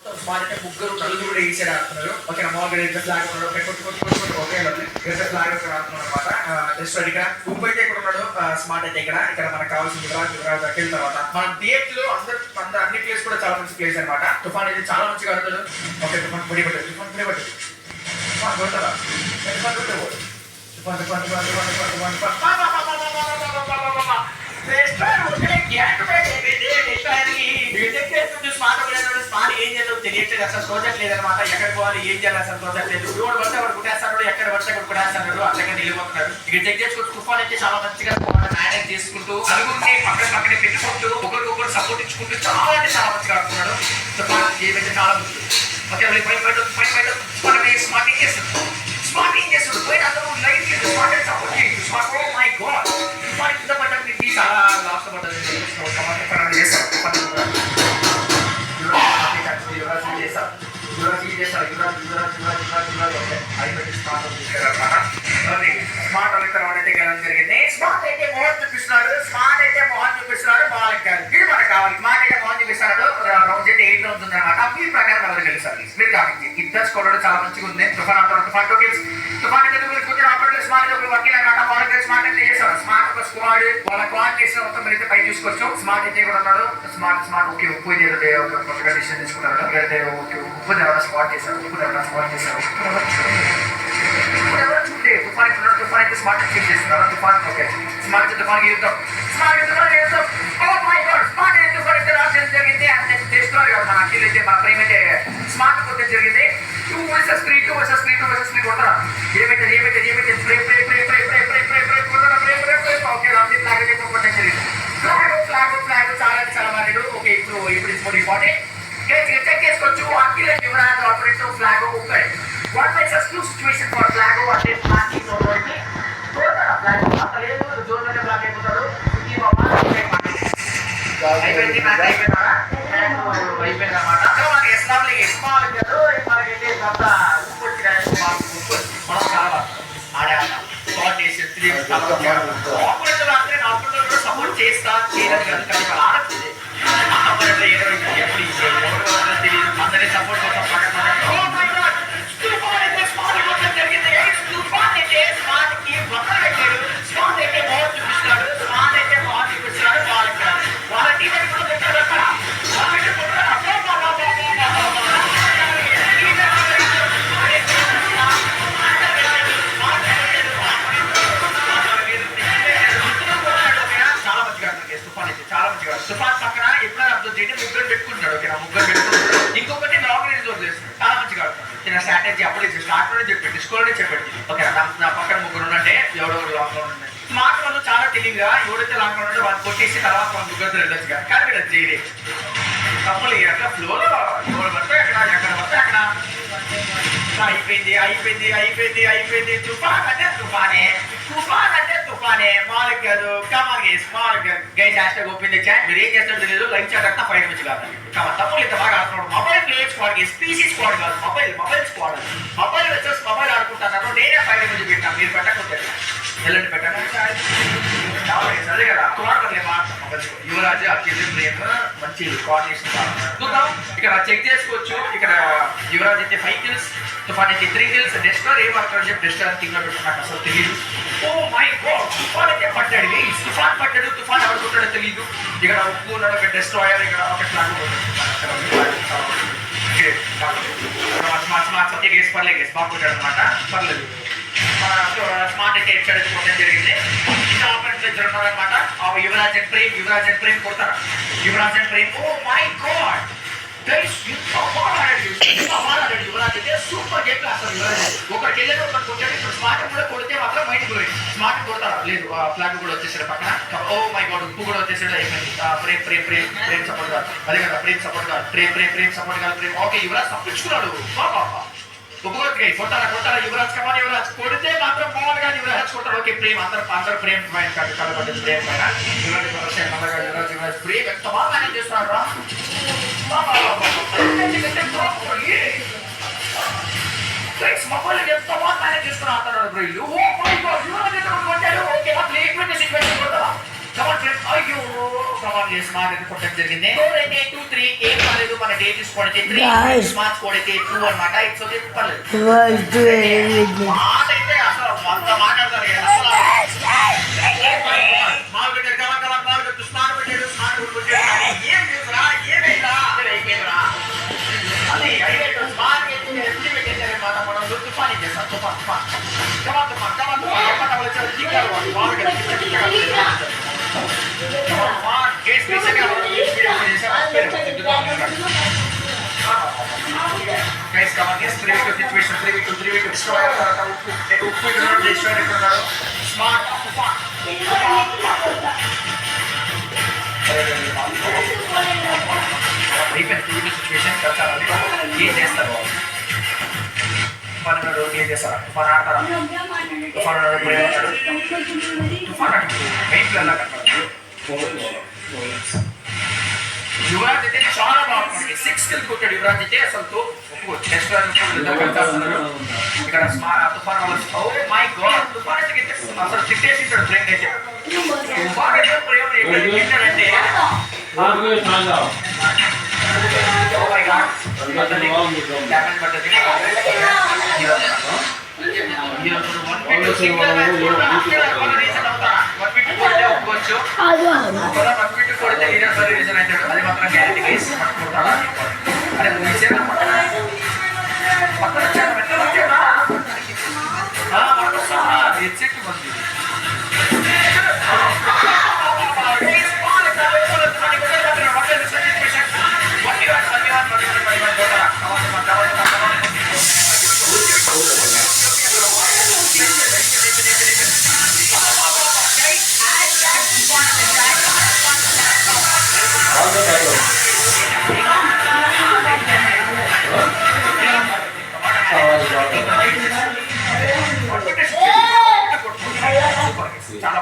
Smart ముగ్గురు నలుగురు కూడా ఈసారి ఆడుతున్నారు. ఓకే మామూలుగా ఇద్దరు ఫ్లాగ్ ఉన్నాడు. కొట్టుకుంటూ ఒకే ఇద్దరు ఫ్లాగ్ ఆడుతున్నారు అనమాట. జస్ట్ ఇక్కడ ఉప్పు అయితే ఇక్కడ ఉన్నాడు, స్మార్ట్ అయితే ఇక్కడ మనకు కావాల్సిన యువరాజ్ అఖిల్ తర్వాత మన థియేటర్ లో అందరు అన్ని ప్లేస్ కూడా చాలా మంచి ప్లేస్ అనమాట. తుఫాన్ అయితే చాలా మంచిగా ఆడుతాడు. ఓకే తుఫాన్ పొడి పట్టు తుఫాన్ కొడతారా ఏం చేద్దాం తెలియట్లేదు, అసలు ప్రాజెక్ట్ లేదనమాట. ఎక్కడ పోవాలి ఏం చేయాలి అసలు ప్రాజెక్ట్ లేదు. రోడ్ పడితే వాడు కుట్టేస్తాడు, ఎక్కడ పడితే అక్కడ కుట్టేస్తాడు, అట్లగా నిలిపోతున్నాడు. ఇక చెక్ చేసుకుంటూ తుఫాన్ అయితే చాలా మంచిగా మేనేజ్ చేసుకుంటూ నలుగురిని పక్కనే పెట్టుకుంటూ ఒకరికొకరు సపోర్ట్ ఇచ్చుకుంటూ చాలా అంటే చాలా మంచిగా ఆడుతున్నాడు. తుఫాన్ ఏమైతే చాలా మంచి ఓకే స్మార్టింగ్ చేస్తాడు పోయి అందరూ లైట్ స్మార్ట్ సపోర్ట్ చేయండి. స్మార్ట్ ఓ మై గాడ్ తుఫాన్ కింద పడ్డానికి చాలా లాస్ట్ పడ్డది చేస్తాడు. స్మార్ట్ అలికరం అయితే జరిగింది. స్మార్ట్ అయితే మోహన్ చూపిస్తున్నాడు. ఇది మనకు కావాలి. స్మార్ట్ అయితే మోహన్ చూపిస్తున్నాడు. రౌండ్ అయితే 8 రౌండ్స్ ఉంది అనమాట. మీ ప్రకారం ఎవరు గెలుస్తారు మీరు కాబట్టి ఇద్దరు స్కోర్ చాలా మంచిగా ఉంది. తుఫాన్ అంటారు తుఫాన్ స్మార్ట్ వకీల్ అనమాట. వాళ్ళకి స్మార్ట్ అయితే చేస్తారు. స్మార్ట్ ఒక స్క్వాడ్ వాళ్ళ క్వాడ్ చేసిన మొత్తం మీరు అయితే పై చూసుకోవచ్చు. స్మార్ట్ అయితే కూడా ఉన్నాడు. స్మార్ట్ ఓకే ఉప్పు కొత్తగా డిసిషన్ తీసుకున్నాడు. అయితే ఓకే ఉప్పు ఎవరైనా స్పాట్ చేశారు. ఎవరు చూడే తుఫాన్ ఇప్పుడు తుఫాన్ అయితే స్మార్ట్ చేంజ్ చేస్తున్నారు. తుఫాన్ ఓకే స్మార్ట్ తుఫాన్ యుద్ధం ఓ మై గాడ్ స్మార్ట్ అయితే తుఫాన్ అయితే రాష్ట్రం జరిగింది. అంటే చేస్తున్నారు కదా మన అఖిల్ అయితే మన ప్రేమ అయితే స్మార్ట్ కొట్టే జరిగింది. 2 vs 3 కొడతారా ఏమైతే ప్రే ఓకే రాజీ ఫ్లాగ్ చాలా మాట్లాడు. ఓకే ఇప్పుడు ఇంపార్టెంట్ చెక్ చేసుకోవచ్చు. అఖిల్ యువరాజ్ ఆపరేషన్ ఫ్లాగ్ ఒక్కడే what makes us to situation for flag అంటే మార్కింగ్ ఓవర్కి కొడతారా ఫ్లాగ్ అసలు లేదు జోన్ లోనే ఫ్లాగ్ అయిపోతాడు. అయిపోయింది మ్యాచ్ అయిపోయిందా అయిపోయింది అనమాట. మనకి ఎస్లాంలో ఎస్మాల్ మనకైతే కొంత ఉప్పు మనం చాలా ఆడే సపోర్ట్ చేస్తా చేయలేదు కదా కానీ వాళ్ళు ఆడట్లేదు. తెలియదు అందరి సపోర్ట్ కోసం వాళ్ళ టీచర్ కూడా పెట్టారు అక్కడ తుఫాన్ పక్కన ఎప్పుడైనా అబ్జర్వ్ చేయండి ముగ్గురు పెట్టుకుంటాడు. ఓకే ముగ్గురు పెట్టుకుంటాడు. ఇంకొకటి లాంగ్ రేంజ్ లో చేస్తాడు. చాలా మంచిగా ఆడుతుంది. నా స్ట్రాటజీ అప్పుడే స్టార్ట్ లోనే చెప్పండి స్కూల్లోనే చెప్పండి. ఓకే నా పక్కన ముగ్గురు ఉన్నట్టే ఎవడెవరు లాంగ్ లో ఉండే స్మార్ట్ వాళ్ళు చాలా తెలివిగా ఎవరైతే లాంగ్ లో ఉన్నాడో వాళ్ళు కొట్టేసి తర్వాత వాళ్ళు ముగ్గురు వెళ్ళొచ్చు కానీ కానీ వీళ్ళు చేయలేదు తప్పులు అట్లా ఫ్లోలో ఎవరు పడితే ఎక్కడ పడితే అక్కడ అయిపోయింది. తుఫాన్ అంటే తుఫానే మాలకు కాదు come on small guys hash open chat. మీరు ఏం చేస్తారో తెలియదు లైవ్ చాట్ అంతా 5 నుంచి కాదు తప్పులు ఇంత బాగా ఆడుతున్నాడు. Mobile player squad species squad కాదు మొబైల్ స్క్వాడ్. మొబైల్ వచ్చేసి మొబైల్ ఆడుకుంటున్నారు. నేనే 5 నుంచి పెట్టాను మీరు పెట్టకపోతే ఎల్లండి పెట్టండి అదే కదా తోడలేమా యువరాజ్ అఖిల్ ప్రేమ్ మంచి కోఆర్డినేషన్ చూద్దాం. ఇక్కడ చెక్ చేసుకోవచ్చు. ఇక్కడ యువరాజ్ అయితే 5 kills తుఫాన్ అయితే 3 kills. డెస్టర్ ఏం ఆడుతాడు చెప్పి డెస్టర్ టీంలో పెట్టుకున్నాక అసలు తెలియదు. ఓ మై గాడ్ తుఫాన్ అయితే పడ్డాడు. తుఫాన్ పడ్డాడు. తుఫాన్ ఎవరుకుంటాడో తెలియదు. ఇక్కడ ఉప్పు ఉన్నాడు ఒక డెస్ట్రాయర్ ఇక్కడ ఒక ఫ్లాగ్ పర్లేదు బాగుంటాడు అనమాట. పర్లేదు స్మార్ట్ అయితే ఎక్కడ కొట్టడం జరిగింది. ఇంకా ఆపరేషన్ ఇద్దరు ఉన్నారనమాట. యువరాజ్ అండ్ ప్రేమ్ కొడతారా Yuvraj and Prem oh my god Yuvraj అయితే సూపర్ గేమ్ అసలు యువరాజ్ ఒకరికి వెళ్ళాడు ఒకటి కొట్టాడు. ఇప్పుడు స్మార్ట్ కూడా కొడితే మాత్రం మైండ్ పోయింది. స్మార్ట్ కొడతారా లేదు ఫ్లాగ్ కూడా వచ్చేసాడు పక్కన. ఓ మై గాడ్ ఉప్పు కూడా వచ్చేసాడు. అయిపోయింది. ప్రేమ్ సపోర్ట్ కాదు అదే కదా ప్రేమ్ సపోర్ట్ కాదు ప్రేమ్ సపోర్ట్ కాదు ప్రేమ్ ఓకే యువరాజ్ తప్పించుకున్నాడు. ఒక్కొక్కరికి కొట్టారా యువరాజ్ కమాన్ యువరాజ్ కొడితే మాత్రం బాగుంది కానీ యువరాజ్ కొట్టారు. ఓకే ప్రేమ్ అందరు ప్రేమ్ పైన కలబడ్డది ప్రేమ్ పైన యువరాజ్ ప్రేమ్ ఎంత బాగా మేనేజ్ చేస్తున్నాడు రా. మొబైల్ ఎంత బాగా మేనేజ్ చేస్తున్నా అంటున్నారు బ్రెయిలు. ఓకే అయ్యో కమాన్ గైస్ స్మార్ట్ అయితే కొట్టడం జరిగింది. స్కోర్ అయితే 2-3 ఏం పర్లేదు. మన డే తీసుకోవడానికి 3 స్మార్ట్ స్కోర్ అయితే 2 అన్నమాట. ఇట్స్ ఓకే పర్లేదు. మాట అయితే అసలు అంత మాట్లాడతారు అసలు. మార్కెట్ కమాన్ మార్కెట్ స్మార్ట్ పెట్టాడు స్మార్ట్ కొట్టాడు. ఏం చేస్తురా ఏమైందా అయిపోయిందిరా అది హైలైట్. స్మార్ట్ ఎత్తి పెట్టేసారు మాట. మనం తుఫాన్ చేస్తాం తుఫాన్ కమాన్ ఏమన్నా వచ్చారు జీకారు మార్కెట్ గేట్స్ బేసిక్గా guys come on guys 3v2 situation 3v2 destroy ఉప్పు ఇక్కడ destroy ఇక్కడ స్మార్ట్ తుఫాన్ అయిపోయింది 3v2 సిచ్యువేషన్ కచ్చాలి. ఏం చేస్తారు తుఫాన్ ఏం చేస్తారా తుఫాన్ ఆడతారా తుఫాన్ తుఫాన్ అంటే మెయిన్ ప్లేయర్ లాగా యువరాజ్ అయితే చాలా బాగుంటుంది. 6 కిల్ కొట్టాడు యువరాజ్ అయితే. అసలు ఒప్పుకోవచ్చు నెక్స్ట్ ఇక్కడ తుఫాన్ వల్ల ఓ మై గాడ్ తుఫాన్ అయితే అసలు చిట్టేసింటాడు బ్రేక్ అయితే. తుఫాన్ అయితే ప్రేమ ఏంటంటే ఓ మై గాడ్ డ్యామేజ్ పడ్డది. ఒప్పుకోవచ్చు కొడితే లీడర్ సరి రీజన్ అవుతాడు. అది మాత్రం గ్యారెంటీ కేసు పట్టుకుంటారా అరే పక్కన మనకు హెడ్సెట్ ఉంది. చాలా